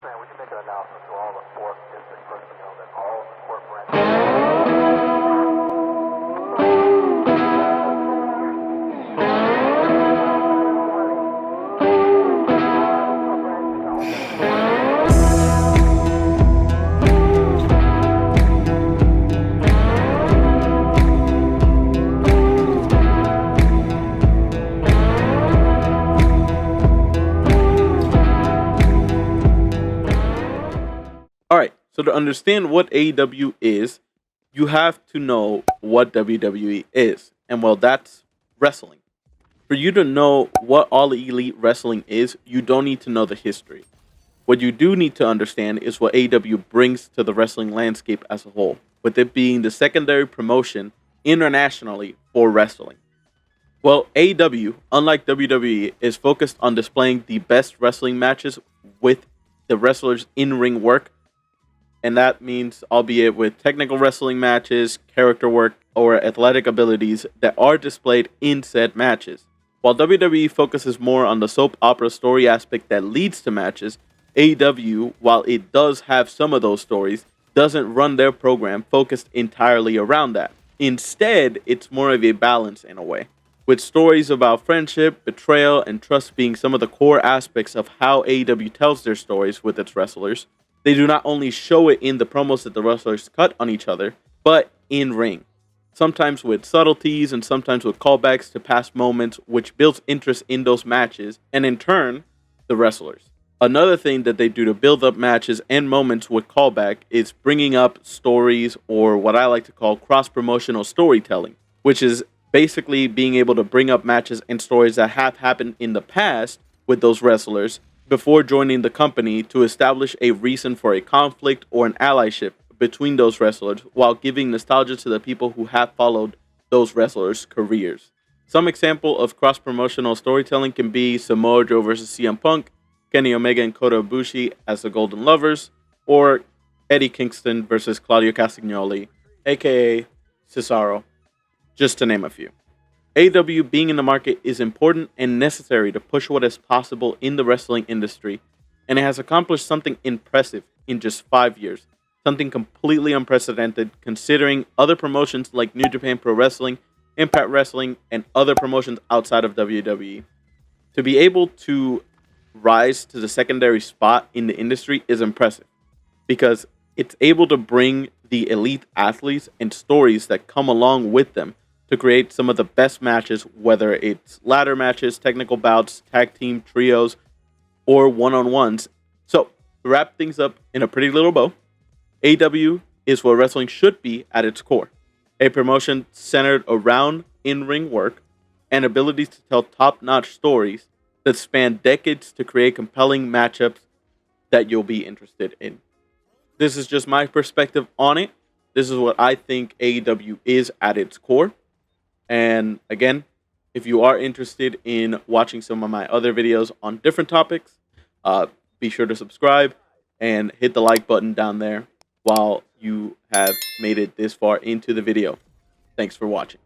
And we can make an announcement to all the fourth district personnel that all the court branches. Alright, so to understand what AEW is, you have to know what WWE is. And well, that's wrestling. For you to know what All Elite Wrestling is, you don't need to know the history. What you do need to understand is what AEW brings to the wrestling landscape as a whole, with it being the secondary promotion internationally for wrestling. Well, AEW, unlike WWE, is focused on displaying the best wrestling matches with the wrestlers' in-ring work, and that means albeit with technical wrestling matches, character work, or athletic abilities that are displayed in said matches. While WWE focuses more on the soap opera story aspect that leads to matches, AEW, while it does have some of those stories, doesn't run their program focused entirely around that. Instead, it's more of a balance in a way, with stories about friendship, betrayal, and trust being some of the core aspects of how AEW tells their stories with its wrestlers. They do not only show it in the promos that the wrestlers cut on each other, but in ring. Sometimes with subtleties and sometimes with callbacks to past moments, which builds interest in those matches and in turn, the wrestlers. Another thing that they do to build up matches and moments with callback is bringing up stories, or what I like to call cross-promotional storytelling, which is basically being able to bring up matches and stories that have happened in the past with those wrestlers before joining the company to establish a reason for a conflict or an allyship between those wrestlers while giving nostalgia to the people who have followed those wrestlers' careers. Some example of cross-promotional storytelling can be Samoa Joe versus CM Punk, Kenny Omega and Kota Ibushi as the Golden Lovers, or Eddie Kingston versus Claudio Castagnoli, aka Cesaro, just to name a few. AEW being in the market is important and necessary to push what is possible in the wrestling industry, and it has accomplished something impressive in just 5 years. Something completely unprecedented considering other promotions like New Japan Pro Wrestling, Impact Wrestling, and other promotions outside of WWE. To be able to rise to the secondary spot in the industry is impressive because it's able to bring the elite athletes and stories that come along with them to create some of the best matches, whether it's ladder matches, technical bouts, tag team trios, or one-on-ones. So, to wrap things up in a pretty little bow, AEW is what wrestling should be at its core. A promotion centered around in-ring work and abilities to tell top-notch stories that span decades to create compelling matchups that you'll be interested in. This is just my perspective on it. This is what I think AEW is at its core. And again, if you are interested in watching some of my other videos on different topics, be sure to subscribe and hit the like button down there while you have made it this far into the video. Thanks for watching.